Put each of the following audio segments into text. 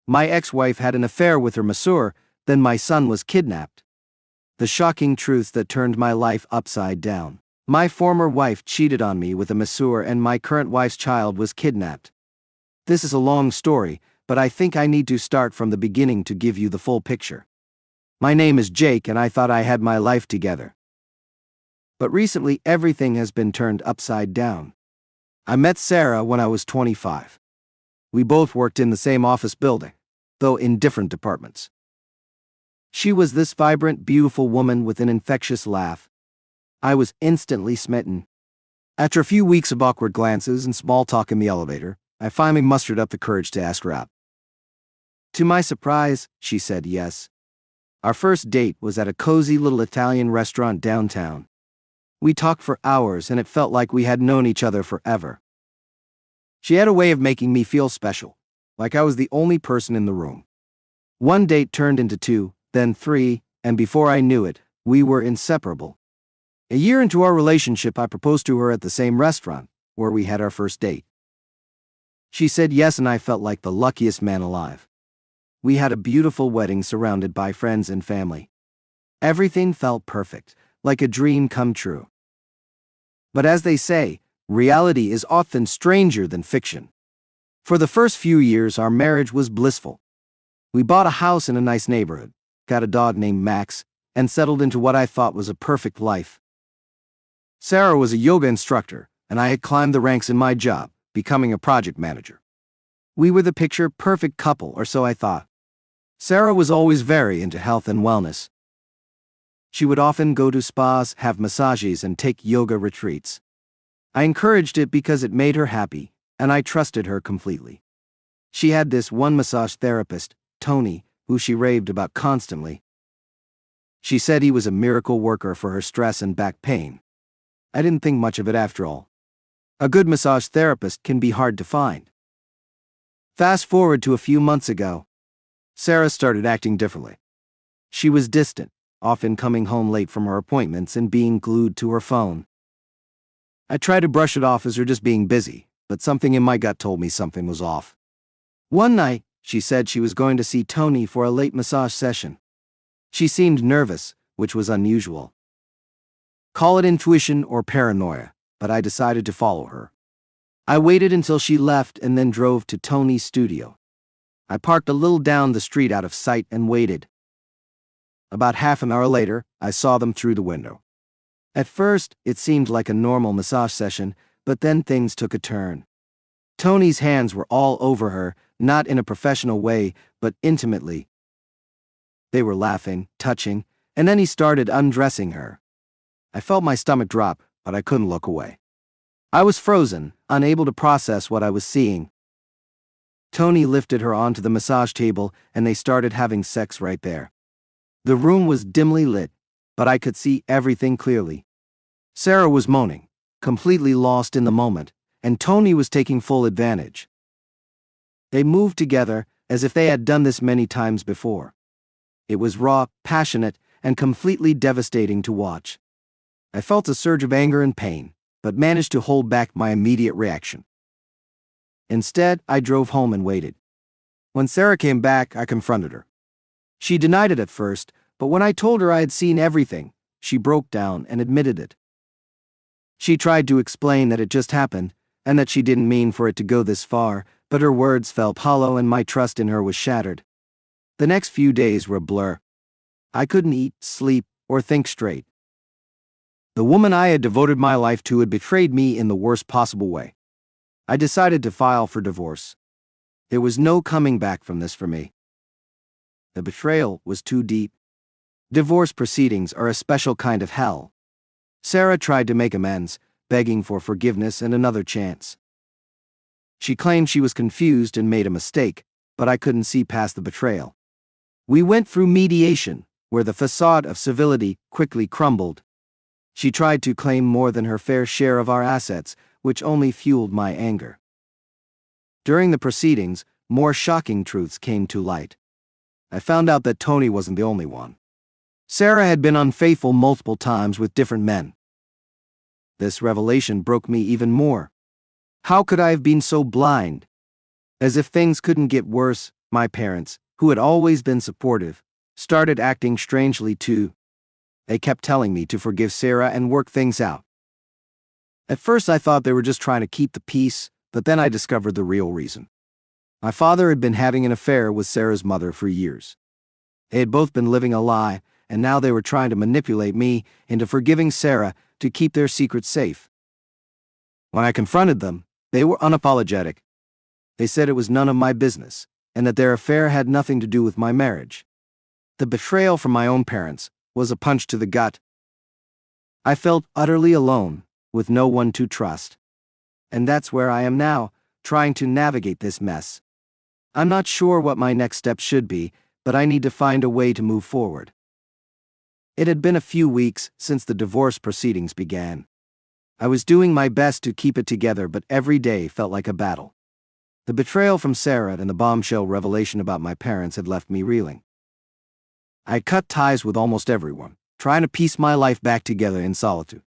My ex-wife had an affair with her masseur, then my son was kidnapped. The shocking truths that turned my life upside down. My former wife cheated on me with a masseur and my current wife's child was kidnapped. This is a long story, but I think I need to start from the beginning to give you the full picture. My name is Jake and I thought I had my life together. But recently everything has been turned upside down. I met Sarah when I was 25. We both worked in the same office building, though in different departments. She was this vibrant, beautiful woman with an infectious laugh. I was instantly smitten. After a few weeks of awkward glances and small talk in the elevator, I finally mustered up the courage to ask her out. To my surprise, she said yes. Our first date was at a cozy little Italian restaurant downtown. We talked for hours and it felt like we had known each other forever. She had a way of making me feel special, like I was the only person in the room. One date turned into 2, then 3, and before I knew it, we were inseparable. A year into our relationship, I proposed to her at the same restaurant where we had our first date. She said yes and I felt like the luckiest man alive. We had a beautiful wedding surrounded by friends and family. Everything felt perfect, like a dream come true. But as they say, reality is often stranger than fiction. For the first few years, our marriage was blissful. We bought a house in a nice neighborhood, got a dog named Max, and settled into what I thought was a perfect life. Sarah was a yoga instructor, and I had climbed the ranks in my job, becoming a project manager. We were the picture-perfect couple, or so I thought. Sarah was always very into health and wellness. She would often go to spas, have massages, and take yoga retreats. I encouraged it because it made her happy, and I trusted her completely. She had this one massage therapist, Tony, who she raved about constantly. She said he was a miracle worker for her stress and back pain. I didn't think much of it after all. A good massage therapist can be hard to find. Fast forward to a few months ago. Sarah started acting differently. She was distant, often coming home late from her appointments and being glued to her phone. I tried to brush it off as her just being busy, but something in my gut told me something was off. One night, she said she was going to see Tony for a late massage session. She seemed nervous, which was unusual. Call it intuition or paranoia, but I decided to follow her. I waited until she left and then drove to Tony's studio. I parked a little down the street out of sight and waited. About half an hour later, I saw them through the window. At first, it seemed like a normal massage session, but then things took a turn. Tony's hands were all over her, not in a professional way, but intimately. They were laughing, touching, and then he started undressing her. I felt my stomach drop, but I couldn't look away. I was frozen, unable to process what I was seeing. Tony lifted her onto the massage table, and they started having sex right there. The room was dimly lit, but I could see everything clearly. Sarah was moaning, completely lost in the moment, and Tony was taking full advantage. They moved together as if they had done this many times before. It was raw, passionate, and completely devastating to watch. I felt a surge of anger and pain, but managed to hold back my immediate reaction. Instead, I drove home and waited. When Sarah came back, I confronted her. She denied it at first, but when I told her I had seen everything, she broke down and admitted it. She tried to explain that it just happened, and that she didn't mean for it to go this far, but her words felt hollow and my trust in her was shattered. The next few days were a blur. I couldn't eat, sleep, or think straight. The woman I had devoted my life to had betrayed me in the worst possible way. I decided to file for divorce. There was no coming back from this for me. The betrayal was too deep. Divorce proceedings are a special kind of hell. Sarah tried to make amends, begging for forgiveness and another chance. She claimed she was confused and made a mistake, but I couldn't see past the betrayal. We went through mediation, where the facade of civility quickly crumbled. She tried to claim more than her fair share of our assets, which only fueled my anger. During the proceedings, more shocking truths came to light. I found out that Tony wasn't the only one. Sarah had been unfaithful multiple times with different men. This revelation broke me even more. How could I have been so blind? As if things couldn't get worse, My parents, who had always been supportive, started acting strangely too. They kept telling me to forgive Sarah and work things out. At first I thought they were just trying to keep the peace, but then I discovered the real reason. My father had been having an affair with Sarah's mother for years. They had both been living a lie, and now they were trying to manipulate me into forgiving Sarah to keep their secret safe. When I confronted them, they were unapologetic. They said it was none of my business, and that their affair had nothing to do with my marriage. The betrayal from my own parents was a punch to the gut. I felt utterly alone, with no one to trust. And that's where I am now, trying to navigate this mess. I'm not sure what my next step should be, but I need to find a way to move forward. It had been a few weeks since the divorce proceedings began. I was doing my best to keep it together, but every day felt like a battle. The betrayal from Sarah and the bombshell revelation about my parents had left me reeling. I had cut ties with almost everyone, trying to piece my life back together in solitude.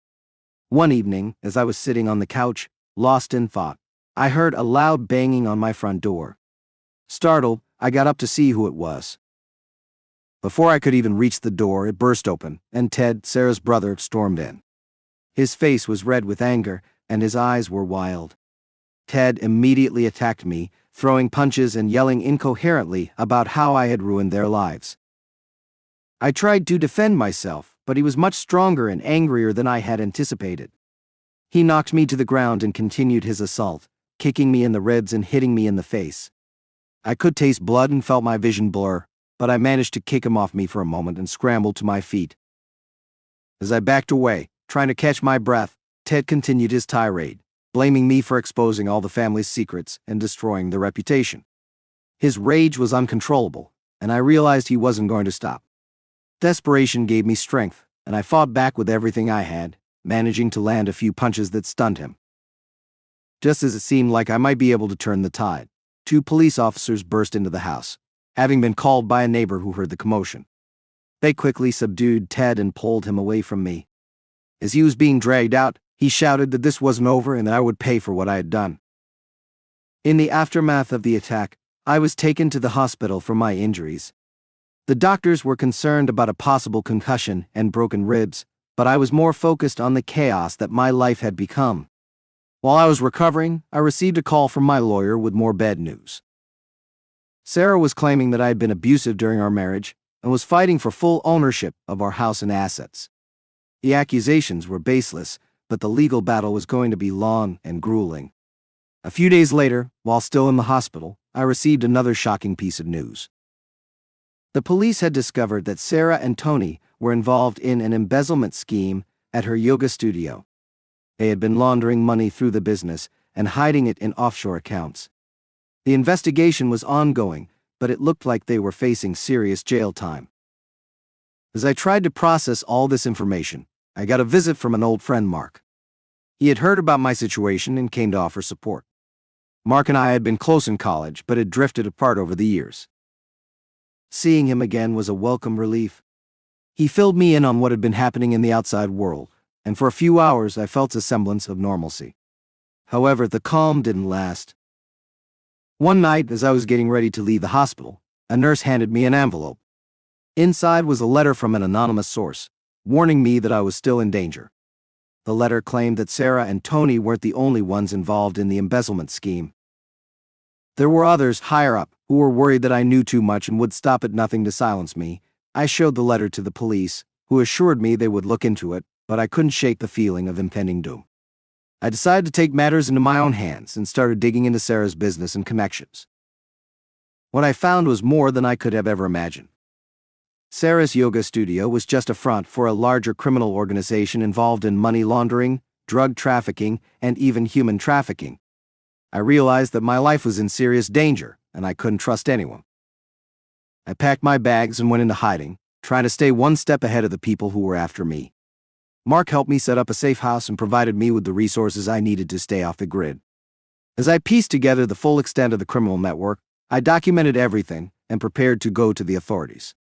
One evening, as I was sitting on the couch, lost in thought, I heard a loud banging on my front door. Startled, I got up to see who it was. Before I could even reach the door, it burst open, and Ted, Sarah's brother, stormed in. His face was red with anger, and his eyes were wild. Ted immediately attacked me, throwing punches and yelling incoherently about how I had ruined their lives. I tried to defend myself, but he was much stronger and angrier than I had anticipated. He knocked me to the ground and continued his assault, kicking me in the ribs and hitting me in the face. I could taste blood and felt my vision blur, but I managed to kick him off me for a moment and scrambled to my feet. As I backed away, trying to catch my breath, Ted continued his tirade, blaming me for exposing all the family's secrets and destroying their reputation. His rage was uncontrollable, and I realized he wasn't going to stop. Desperation gave me strength, and I fought back with everything I had, managing to land a few punches that stunned him. Just as it seemed like I might be able to turn the tide, 2 police officers burst into the house, having been called by a neighbor who heard the commotion. They quickly subdued Ted and pulled him away from me. As he was being dragged out, he shouted that this wasn't over and that I would pay for what I had done. In the aftermath of the attack, I was taken to the hospital for my injuries. The doctors were concerned about a possible concussion and broken ribs, but I was more focused on the chaos that my life had become. While I was recovering, I received a call from my lawyer with more bad news. Sarah was claiming that I had been abusive during our marriage and was fighting for full ownership of our house and assets. The accusations were baseless, but the legal battle was going to be long and grueling. A few days later, while still in the hospital, I received another shocking piece of news. The police had discovered that Sarah and Tony were involved in an embezzlement scheme at her yoga studio. They had been laundering money through the business and hiding it in offshore accounts. The investigation was ongoing, but it looked like they were facing serious jail time. As I tried to process all this information, I got a visit from an old friend, Mark. He had heard about my situation and came to offer support. Mark and I had been close in college, but had drifted apart over the years. Seeing him again was a welcome relief. He filled me in on what had been happening in the outside world, and for a few hours I felt a semblance of normalcy. However, the calm didn't last. One night, as I was getting ready to leave the hospital, a nurse handed me an envelope. Inside was a letter from an anonymous source, warning me that I was still in danger. The letter claimed that Sarah and Tony weren't the only ones involved in the embezzlement scheme. There were others higher up who were worried that I knew too much and would stop at nothing to silence me. I showed the letter to the police, who assured me they would look into it, but I couldn't shake the feeling of impending doom. I decided to take matters into my own hands and started digging into Sarah's business and connections. What I found was more than I could have ever imagined. Sarah's yoga studio was just a front for a larger criminal organization involved in money laundering, drug trafficking, and even human trafficking. I realized that my life was in serious danger, and I couldn't trust anyone. I packed my bags and went into hiding, trying to stay one step ahead of the people who were after me. Mark helped me set up a safe house and provided me with the resources I needed to stay off the grid. As I pieced together the full extent of the criminal network, I documented everything and prepared to go to the authorities.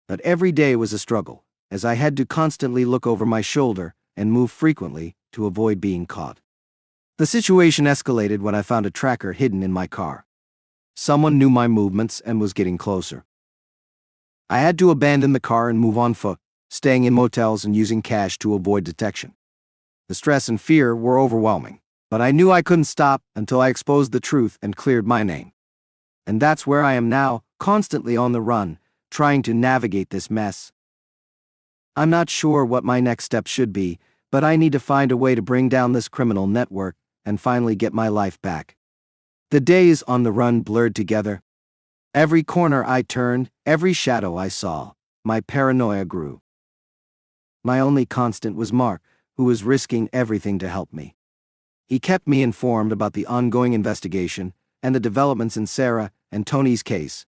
But every day was a struggle, as I had to constantly look over my shoulder and move frequently to avoid being caught. The situation escalated when I found a tracker hidden in my car. Someone knew my movements and was getting closer. I had to abandon the car and move on foot, staying in motels and using cash to avoid detection. The stress and fear were overwhelming, but I knew I couldn't stop until I exposed the truth and cleared my name. And that's where I am now, constantly on the run, trying to navigate this mess. I'm not sure what my next step should be, but I need to find a way to bring down this criminal network and finally get my life back. The days on the run blurred together. Every corner I turned, every shadow I saw, my paranoia grew. My only constant was Mark, who was risking everything to help me. He kept me informed about the ongoing investigation and the developments in Sarah and Tony's case.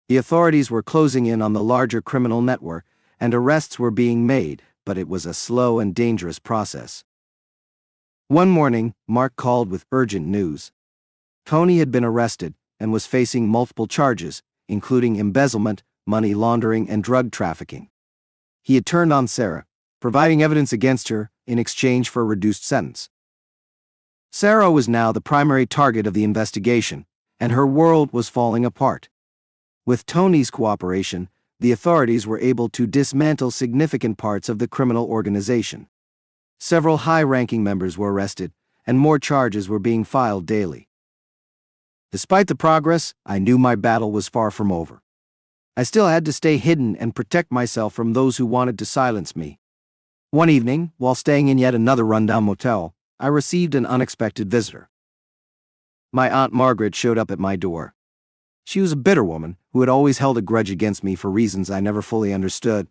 The authorities were closing in on the larger criminal network, and arrests were being made, but it was a slow and dangerous process. One morning, Mark called with urgent news. Tony had been arrested and was facing multiple charges, including embezzlement, money laundering, and drug trafficking. He had turned on Sarah, providing evidence against her in exchange for a reduced sentence. Sarah was now the primary target of the investigation, and her world was falling apart. With Tony's cooperation, the authorities were able to dismantle significant parts of the criminal organization. Several high-ranking members were arrested, and more charges were being filed daily. Despite the progress, I knew my battle was far from over. I still had to stay hidden and protect myself from those who wanted to silence me. One evening, while staying in yet another rundown motel, I received an unexpected visitor. My Aunt Margaret showed up at my door. She was a bitter woman who had always held a grudge against me for reasons I never fully understood.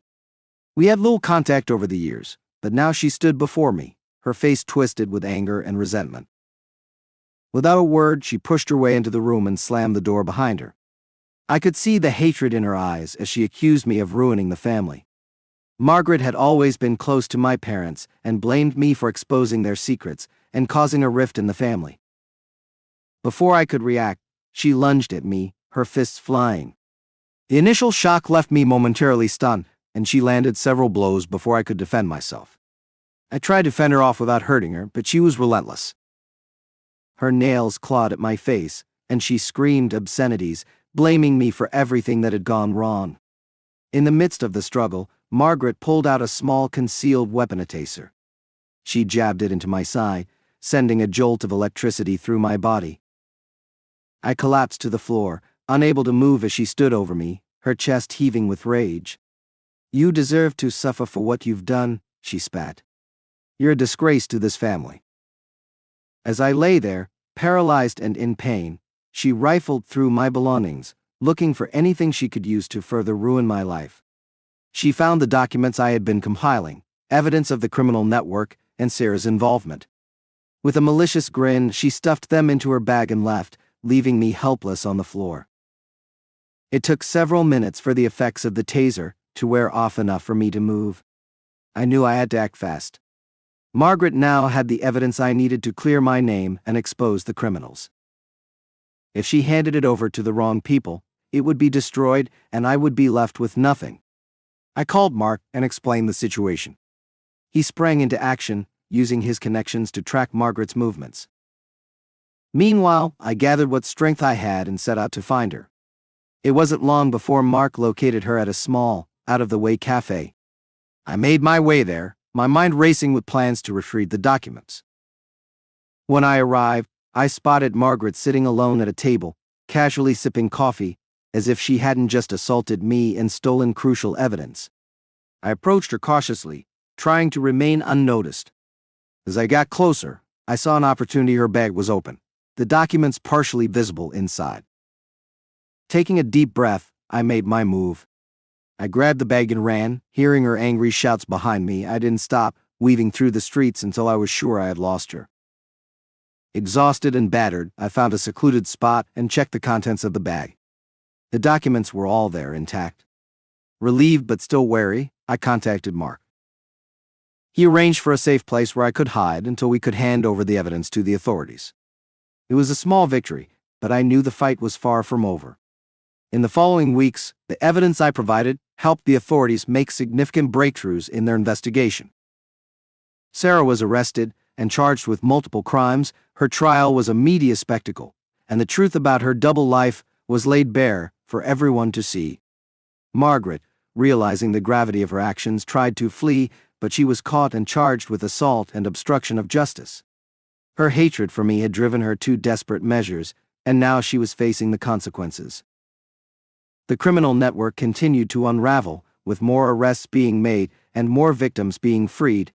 We had little contact over the years, but now she stood before me, her face twisted with anger and resentment. Without a word, she pushed her way into the room and slammed the door behind her. I could see the hatred in her eyes as she accused me of ruining the family. Margaret had always been close to my parents and blamed me for exposing their secrets and causing a rift in the family. Before I could react, she lunged at me, her fists flying. The initial shock left me momentarily stunned, and she landed several blows before I could defend myself. I tried to fend her off without hurting her, but she was relentless. Her nails clawed at my face, and she screamed obscenities, blaming me for everything that had gone wrong. In the midst of the struggle, Margaret pulled out a small concealed weapon, a taser. She jabbed it into my side, sending a jolt of electricity through my body. I collapsed to the floor, unable to move as she stood over me, her chest heaving with rage. "You deserve to suffer for what you've done," she spat. "You're a disgrace to this family." As I lay there, paralyzed and in pain, she rifled through my belongings, looking for anything she could use to further ruin my life. She found the documents I had been compiling, evidence of the criminal network and Sarah's involvement. With a malicious grin, she stuffed them into her bag and left, leaving me helpless on the floor. It took several minutes for the effects of the taser to wear off enough for me to move. I knew I had to act fast. Margaret now had the evidence I needed to clear my name and expose the criminals. If she handed it over to the wrong people, it would be destroyed and I would be left with nothing. I called Mark and explained the situation. He sprang into action, using his connections to track Margaret's movements. Meanwhile, I gathered what strength I had and set out to find her. It wasn't long before Mark located her at a small, out-of-the-way cafe. I made my way there, my mind racing with plans to retrieve the documents. When I arrived, I spotted Margaret sitting alone at a table, casually sipping coffee, as if she hadn't just assaulted me and stolen crucial evidence. I approached her cautiously, trying to remain unnoticed. As I got closer, I saw an opportunity. Her bag was open, the documents partially visible inside. Taking a deep breath, I made my move. I grabbed the bag and ran, hearing her angry shouts behind me. I didn't stop, weaving through the streets until I was sure I had lost her. Exhausted and battered, I found a secluded spot and checked the contents of the bag. The documents were all there, intact. Relieved but still wary, I contacted Mark. He arranged for a safe place where I could hide until we could hand over the evidence to the authorities. It was a small victory, but I knew the fight was far from over. In the following weeks, the evidence I provided helped the authorities make significant breakthroughs in their investigation. Sarah was arrested and charged with multiple crimes. Her trial was a media spectacle, and the truth about her double life was laid bare for everyone to see. Margaret, realizing the gravity of her actions, tried to flee, but she was caught and charged with assault and obstruction of justice. Her hatred for me had driven her to desperate measures, and now she was facing the consequences. The criminal network continued to unravel, with more arrests being made and more victims being freed.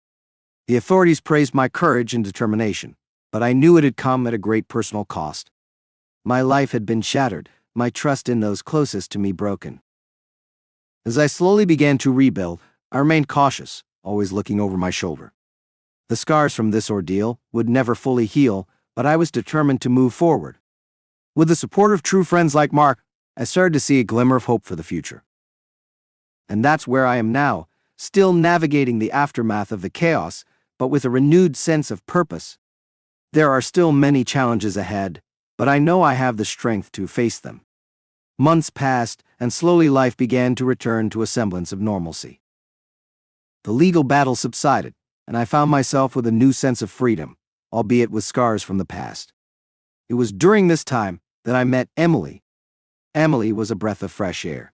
The authorities praised my courage and determination, but I knew it had come at a great personal cost. My life had been shattered, my trust in those closest to me broken. As I slowly began to rebuild, I remained cautious, always looking over my shoulder. The scars from this ordeal would never fully heal, but I was determined to move forward. With the support of true friends like Mark, I started to see a glimmer of hope for the future. And that's where I am now, still navigating the aftermath of the chaos, but with a renewed sense of purpose. There are still many challenges ahead, but I know I have the strength to face them. Months passed, and slowly life began to return to a semblance of normalcy. The legal battle subsided, and I found myself with a new sense of freedom, albeit with scars from the past. It was during this time that I met Emily. Emily was a breath of fresh air.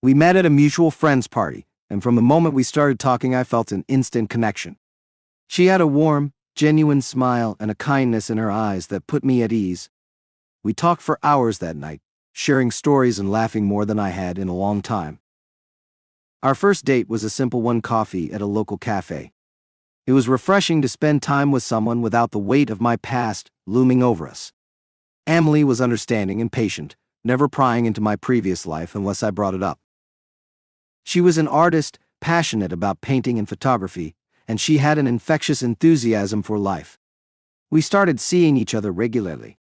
We met at a mutual friend's party, and from the moment we started talking, I felt an instant connection. She had a warm, genuine smile and a kindness in her eyes that put me at ease. We talked for hours that night, sharing stories and laughing more than I had in a long time. Our first date was a simple one: coffee at a local cafe. It was refreshing to spend time with someone without the weight of my past looming over us. Emily was understanding and patient, never prying into my previous life unless I brought it up. She was an artist, passionate about painting and photography, and she had an infectious enthusiasm for life. We started seeing each other regularly.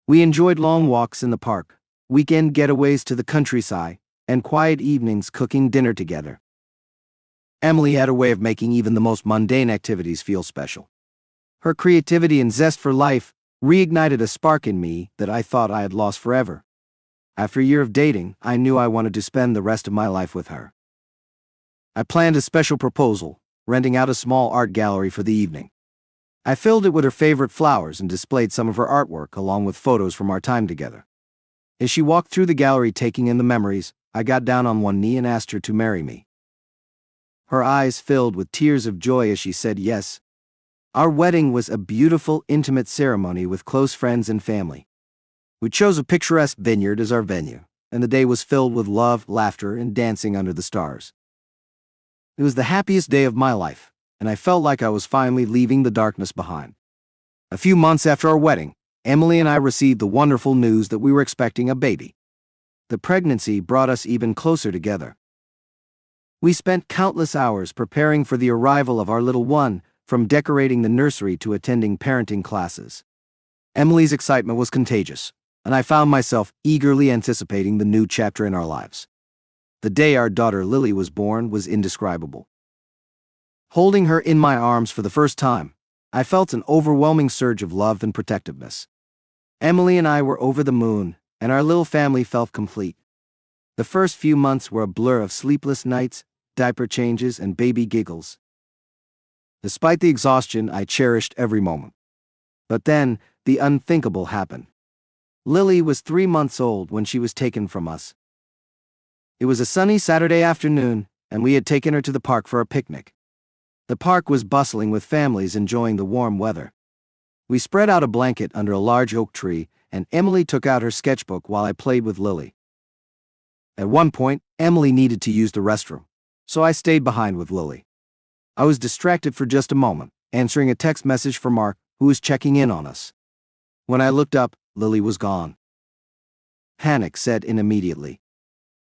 We enjoyed long walks in the park, weekend getaways to the countryside, and quiet evenings cooking dinner together. Emily had a way of making even the most mundane activities feel special. Her creativity and zest for life reignited a spark in me that I thought I had lost forever. After a year of dating, I knew I wanted to spend the rest of my life with her. I planned a special proposal, renting out a small art gallery for the evening. I filled it with her favorite flowers and displayed some of her artwork along with photos from our time together. As she walked through the gallery taking in the memories, I got down on one knee and asked her to marry me. Her eyes filled with tears of joy as she said yes. Our wedding was a beautiful, intimate ceremony with close friends and family. We chose a picturesque vineyard as our venue, and the day was filled with love, laughter, and dancing under the stars. It was the happiest day of my life, and I felt like I was finally leaving the darkness behind. A few months after our wedding, Emily and I received the wonderful news that we were expecting a baby. The pregnancy brought us even closer together. We spent countless hours preparing for the arrival of our little one, from decorating the nursery to attending parenting classes. Emily's excitement was contagious, and I found myself eagerly anticipating the new chapter in our lives. The day our daughter Lily was born was indescribable. Holding her in my arms for the first time, I felt an overwhelming surge of love and protectiveness. Emily and I were over the moon, and our little family felt complete. The first few months were a blur of sleepless nights, diaper changes, and baby giggles. Despite the exhaustion, I cherished every moment. But then, the unthinkable happened. Lily was 3 months old when she was taken from us. It was a sunny Saturday afternoon, and we had taken her to the park for a picnic. The park was bustling with families enjoying the warm weather. We spread out a blanket under a large oak tree, and Emily took out her sketchbook while I played with Lily. At one point, Emily needed to use the restroom, so I stayed behind with Lily. I was distracted for just a moment, answering a text message from Mark, who was checking in on us. When I looked up, Lily was gone. Panic set in immediately.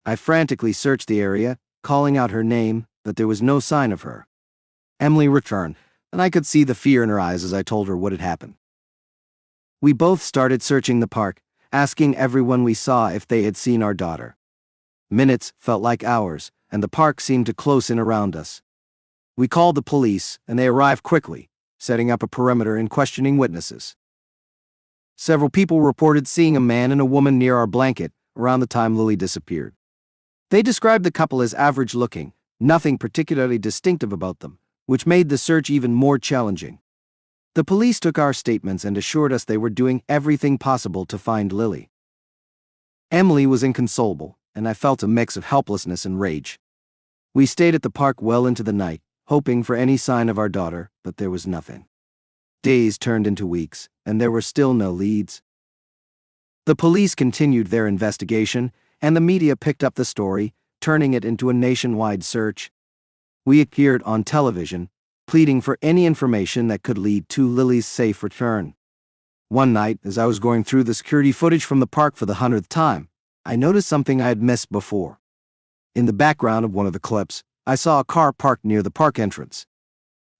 I frantically searched the area, calling out her name, but there was no sign of her. Emily returned, and I could see the fear in her eyes as I told her what had happened. We both started searching the park, asking everyone we saw if they had seen our daughter. Minutes felt like hours, and the park seemed to close in around us. We called the police, and they arrived quickly, setting up a perimeter and questioning witnesses. Several people reported seeing a man and a woman near our blanket around the time Lily disappeared. They described the couple as average-looking, nothing particularly distinctive about them, which made the search even more challenging. The police took our statements and assured us they were doing everything possible to find Lily. Emily was inconsolable, and I felt a mix of helplessness and rage. We stayed at the park well into the night, hoping for any sign of our daughter, but there was nothing. Days turned into weeks, and there were still no leads. The police continued their investigation, and the media picked up the story, turning it into a nationwide search. We appeared on television, pleading for any information that could lead to Lily's safe return. One night, as I was going through the security footage from the park for the 100th time, I noticed something I had missed before. In the background of one of the clips, I saw a car parked near the park entrance.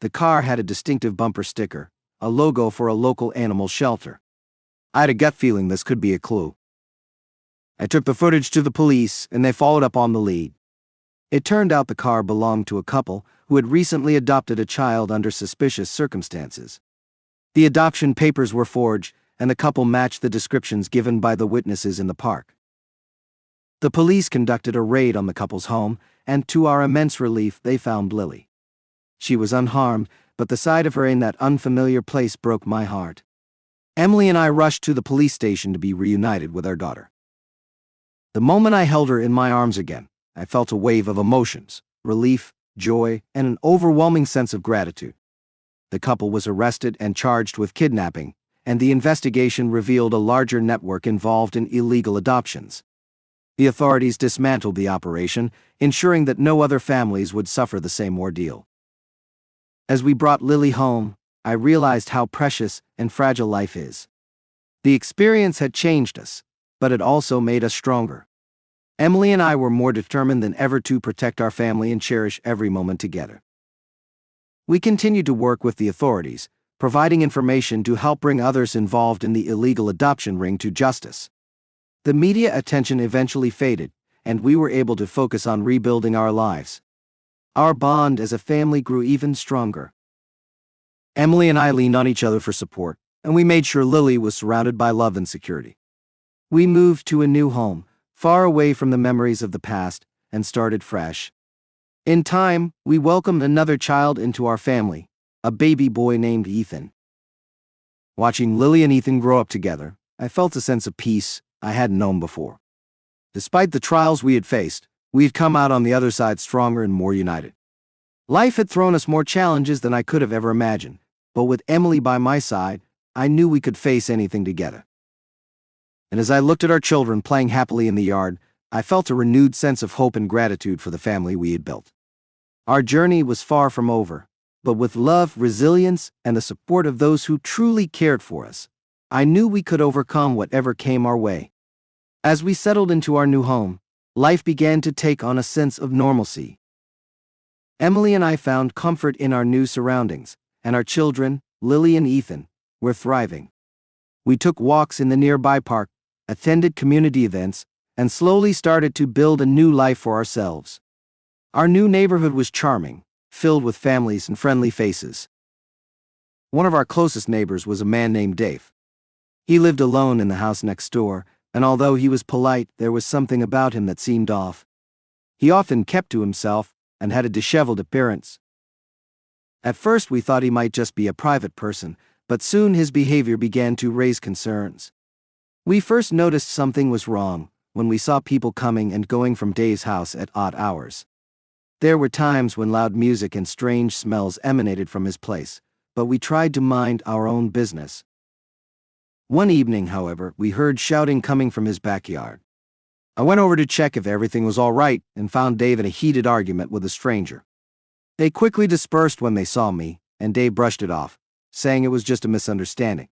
The car had a distinctive bumper sticker, a logo for a local animal shelter. I had a gut feeling this could be a clue. I took the footage to the police, and they followed up on the lead. It turned out the car belonged to a couple who had recently adopted a child under suspicious circumstances. The adoption papers were forged, and the couple matched the descriptions given by the witnesses in the park. The police conducted a raid on the couple's home, and to our immense relief, they found Lily. She was unharmed, but the sight of her in that unfamiliar place broke my heart. Emily and I rushed to the police station to be reunited with our daughter. The moment I held her in my arms again, I felt a wave of emotions, relief, joy, and an overwhelming sense of gratitude. The couple was arrested and charged with kidnapping, and the investigation revealed a larger network involved in illegal adoptions. The authorities dismantled the operation, ensuring that no other families would suffer the same ordeal. As we brought Lily home, I realized how precious and fragile life is. The experience had changed us, but it also made us stronger. Emily and I were more determined than ever to protect our family and cherish every moment together. We continued to work with the authorities, providing information to help bring others involved in the illegal adoption ring to justice. The media attention eventually faded, and we were able to focus on rebuilding our lives. Our bond as a family grew even stronger. Emily and I leaned on each other for support, and we made sure Lily was surrounded by love and security. We moved to a new home, far away from the memories of the past, and started fresh. In time, we welcomed another child into our family, a baby boy named Ethan. Watching Lily and Ethan grow up together, I felt a sense of peace I hadn't known before. Despite the trials we had faced, we had come out on the other side stronger and more united. Life had thrown us more challenges than I could have ever imagined, but with Emily by my side, I knew we could face anything together. And as I looked at our children playing happily in the yard, I felt a renewed sense of hope and gratitude for the family we had built. Our journey was far from over, but with love, resilience, and the support of those who truly cared for us, I knew we could overcome whatever came our way. As we settled into our new home, life began to take on a sense of normalcy. Emily and I found comfort in our new surroundings, and our children, Lily and Ethan, were thriving. We took walks in the nearby park, attended community events, and slowly started to build a new life for ourselves. Our new neighborhood was charming, filled with families and friendly faces. One of our closest neighbors was a man named Dave. He lived alone in the house next door, and although he was polite, there was something about him that seemed off. He often kept to himself and had a disheveled appearance. At first we thought he might just be a private person, but soon his behavior began to raise concerns. We first noticed something was wrong when we saw people coming and going from Dave's house at odd hours. There were times when loud music and strange smells emanated from his place, but we tried to mind our own business. One evening, however, we heard shouting coming from his backyard. I went over to check if everything was all right and found Dave in a heated argument with a stranger. They quickly dispersed when they saw me, and Dave brushed it off, saying it was just a misunderstanding.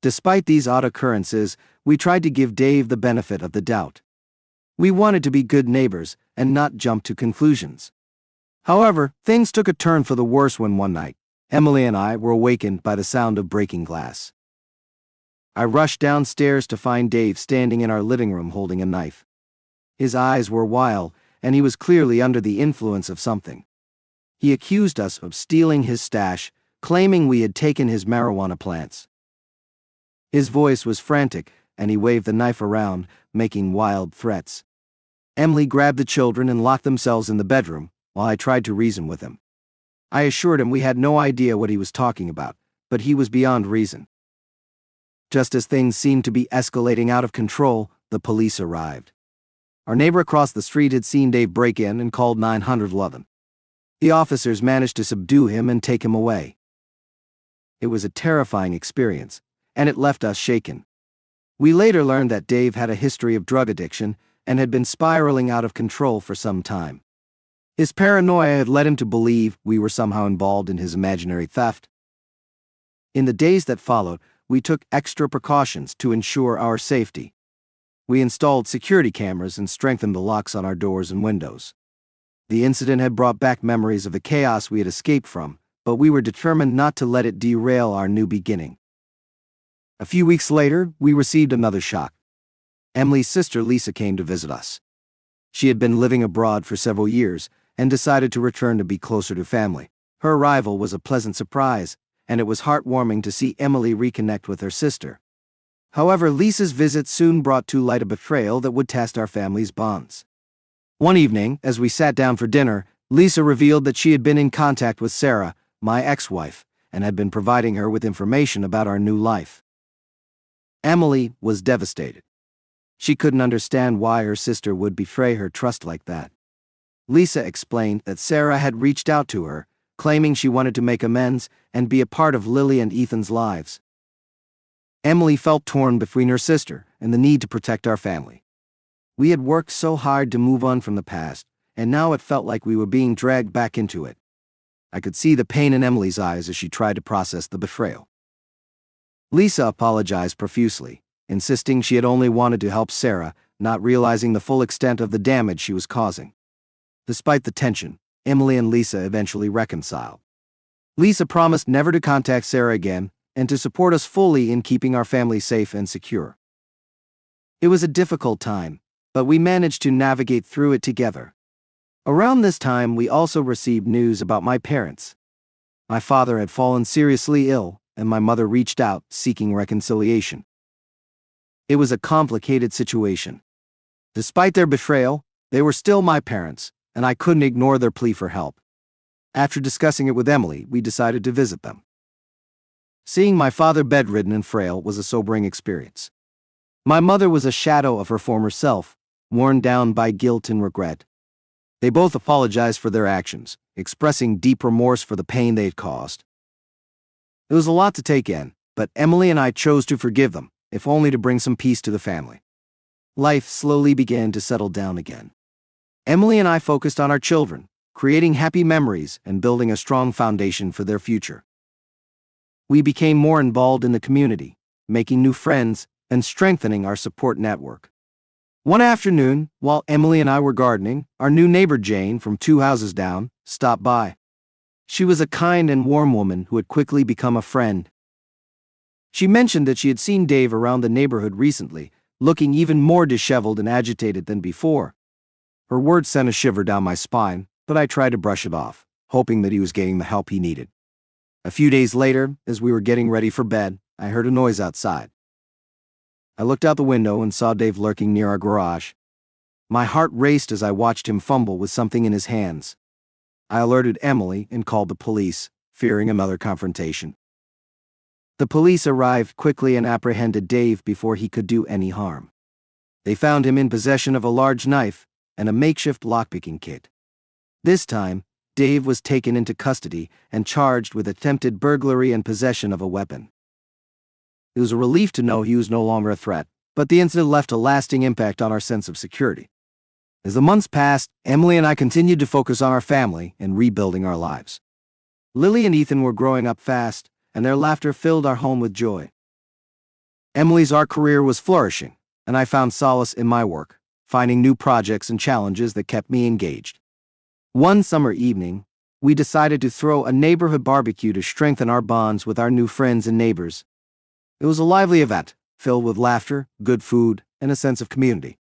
Despite these odd occurrences, we tried to give Dave the benefit of the doubt. We wanted to be good neighbors and not jump to conclusions. However, things took a turn for the worse when one night, Emily and I were awakened by the sound of breaking glass. I rushed downstairs to find Dave standing in our living room holding a knife. His eyes were wild, and he was clearly under the influence of something. He accused us of stealing his stash, claiming we had taken his marijuana plants. His voice was frantic, and he waved the knife around, making wild threats. Emily grabbed the children and locked themselves in the bedroom, while I tried to reason with him. I assured him we had no idea what he was talking about, but he was beyond reason. Just as things seemed to be escalating out of control, the police arrived. Our neighbor across the street had seen Dave break in and called 911. The officers managed to subdue him and take him away. It was a terrifying experience, and it left us shaken. We later learned that Dave had a history of drug addiction and had been spiraling out of control for some time. His paranoia had led him to believe we were somehow involved in his imaginary theft. In the days that followed, we took extra precautions to ensure our safety. We installed security cameras and strengthened the locks on our doors and windows. The incident had brought back memories of the chaos we had escaped from, but we were determined not to let it derail our new beginning. A few weeks later, we received another shock. Emily's sister Lisa came to visit us. She had been living abroad for several years and decided to return to be closer to family. Her arrival was a pleasant surprise, and it was heartwarming to see Emily reconnect with her sister. However, Lisa's visit soon brought to light a betrayal that would test our family's bonds. One evening, as we sat down for dinner, Lisa revealed that she had been in contact with Sarah, my ex-wife, and had been providing her with information about our new life. Emily was devastated. She couldn't understand why her sister would betray her trust like that. Lisa explained that Sarah had reached out to her, claiming she wanted to make amends and be a part of Lily and Ethan's lives. Emily felt torn between her sister and the need to protect our family. We had worked so hard to move on from the past, and now it felt like we were being dragged back into it. I could see the pain in Emily's eyes as she tried to process the betrayal. Lisa apologized profusely, insisting she had only wanted to help Sarah, not realizing the full extent of the damage she was causing. Despite the tension, Emily and Lisa eventually reconciled. Lisa promised never to contact Sarah again and to support us fully in keeping our family safe and secure. It was a difficult time, but we managed to navigate through it together. Around this time, we also received news about my parents. My father had fallen seriously ill, and my mother reached out, seeking reconciliation. It was a complicated situation. Despite their betrayal, they were still my parents, and I couldn't ignore their plea for help. After discussing it with Emily, we decided to visit them. Seeing my father bedridden and frail was a sobering experience. My mother was a shadow of her former self, worn down by guilt and regret. They both apologized for their actions, expressing deep remorse for the pain they had caused. It was a lot to take in, but Emily and I chose to forgive them, if only to bring some peace to the family. Life slowly began to settle down again. Emily and I focused on our children, creating happy memories and building a strong foundation for their future. We became more involved in the community, making new friends and strengthening our support network. One afternoon, while Emily and I were gardening, our new neighbor Jane, from 2 houses down, stopped by. She was a kind and warm woman who had quickly become a friend. She mentioned that she had seen Dave around the neighborhood recently, looking even more disheveled and agitated than before. Her words sent a shiver down my spine, but I tried to brush it off, hoping that he was getting the help he needed. A few days later, as we were getting ready for bed, I heard a noise outside. I looked out the window and saw Dave lurking near our garage. My heart raced as I watched him fumble with something in his hands. I alerted Emily and called the police, fearing another confrontation. The police arrived quickly and apprehended Dave before he could do any harm. They found him in possession of a large knife and a makeshift lockpicking kit. This time, Dave was taken into custody and charged with attempted burglary and possession of a weapon. It was a relief to know he was no longer a threat, but the incident left a lasting impact on our sense of security. As the months passed, Emily and I continued to focus on our family and rebuilding our lives. Lily and Ethan were growing up fast, and their laughter filled our home with joy. Emily's art career was flourishing, and I found solace in my work, finding new projects and challenges that kept me engaged. One summer evening, we decided to throw a neighborhood barbecue to strengthen our bonds with our new friends and neighbors. It was a lively event, filled with laughter, good food, and a sense of community.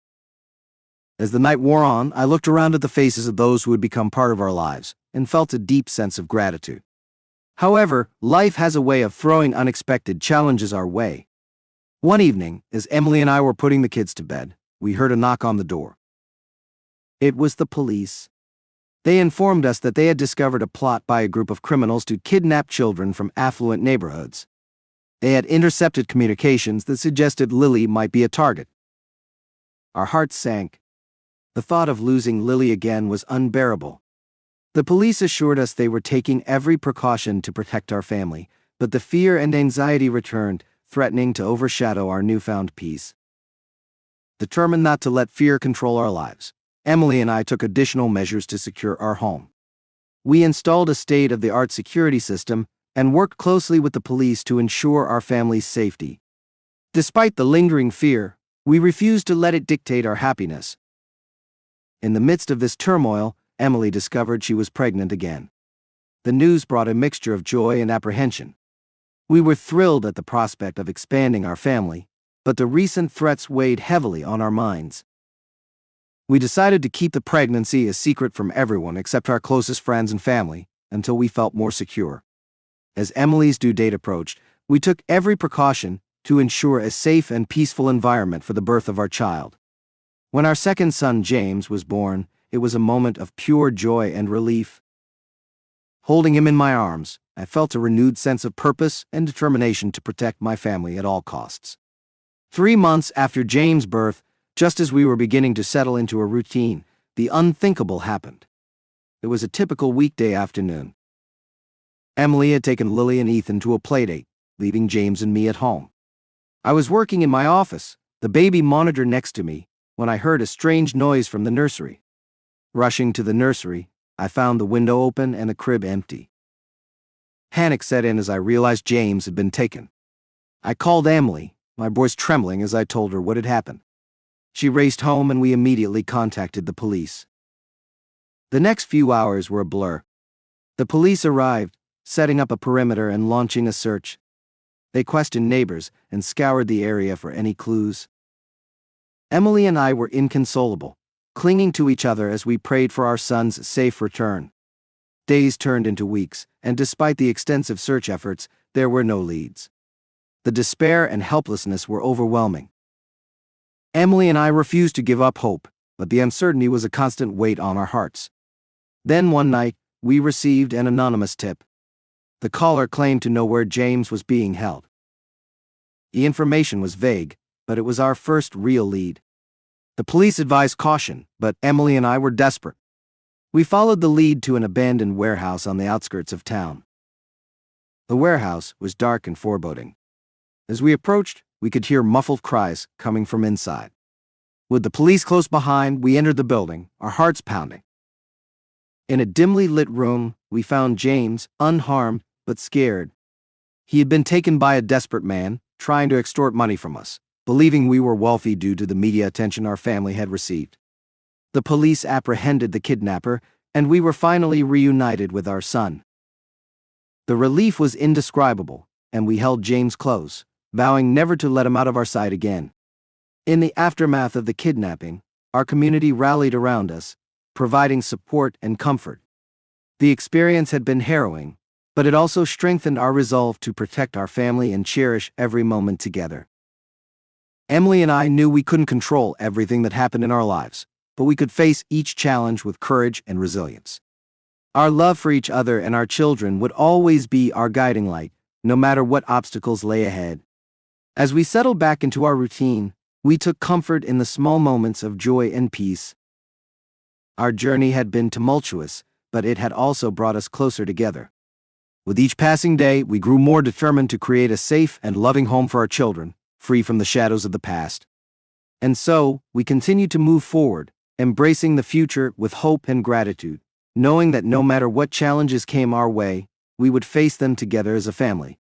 As the night wore on, I looked around at the faces of those who had become part of our lives and felt a deep sense of gratitude. However, life has a way of throwing unexpected challenges our way. One evening, as Emily and I were putting the kids to bed, we heard a knock on the door. It was the police. They informed us that they had discovered a plot by a group of criminals to kidnap children from affluent neighborhoods. They had intercepted communications that suggested Lily might be a target. Our hearts sank. The thought of losing Lily again was unbearable. The police assured us they were taking every precaution to protect our family, but the fear and anxiety returned, threatening to overshadow our newfound peace. Determined not to let fear control our lives, Emily and I took additional measures to secure our home. We installed a state-of-the-art security system and worked closely with the police to ensure our family's safety. Despite the lingering fear, we refused to let it dictate our happiness. In the midst of this turmoil, Emily discovered she was pregnant again. The news brought a mixture of joy and apprehension. We were thrilled at the prospect of expanding our family, but the recent threats weighed heavily on our minds. We decided to keep the pregnancy a secret from everyone except our closest friends and family until we felt more secure. As Emily's due date approached, we took every precaution to ensure a safe and peaceful environment for the birth of our child. When our second son, James, was born, it was a moment of pure joy and relief. Holding him in my arms, I felt a renewed sense of purpose and determination to protect my family at all costs. 3 months after James' birth, just as we were beginning to settle into a routine, the unthinkable happened. It was a typical weekday afternoon. Emily had taken Lily and Ethan to a playdate, leaving James and me at home. I was working in my office, the baby monitor next to me, when I heard a strange noise from the nursery. Rushing to the nursery, I found the window open and the crib empty. Panic set in as I realized James had been taken. I called Emily, my voice trembling as I told her what had happened. She raced home and we immediately contacted the police. The next few hours were a blur. The police arrived, setting up a perimeter and launching a search. They questioned neighbors and scoured the area for any clues. Emily and I were inconsolable, clinging to each other as we prayed for our son's safe return. Days turned into weeks, and despite the extensive search efforts, there were no leads. The despair and helplessness were overwhelming. Emily and I refused to give up hope, but the uncertainty was a constant weight on our hearts. Then one night, we received an anonymous tip. The caller claimed to know where James was being held. The information was vague, but it was our first real lead. The police advised caution, but Emily and I were desperate. We followed the lead to an abandoned warehouse on the outskirts of town. The warehouse was dark and foreboding. As we approached, we could hear muffled cries coming from inside. With the police close behind, we entered the building, our hearts pounding. In a dimly lit room, we found James, unharmed but scared. He had been taken by a desperate man, trying to extort money from us, believing we were wealthy due to the media attention our family had received. The police apprehended the kidnapper, and we were finally reunited with our son. The relief was indescribable, and we held James close, vowing never to let him out of our sight again. In the aftermath of the kidnapping, our community rallied around us, providing support and comfort. The experience had been harrowing, but it also strengthened our resolve to protect our family and cherish every moment together. Emily and I knew we couldn't control everything that happened in our lives, but we could face each challenge with courage and resilience. Our love for each other and our children would always be our guiding light, no matter what obstacles lay ahead. As we settled back into our routine, we took comfort in the small moments of joy and peace. Our journey had been tumultuous, but it had also brought us closer together. With each passing day, we grew more determined to create a safe and loving home for our children, free from the shadows of the past. And so, we continued to move forward, embracing the future with hope and gratitude, knowing that no matter what challenges came our way, we would face them together as a family.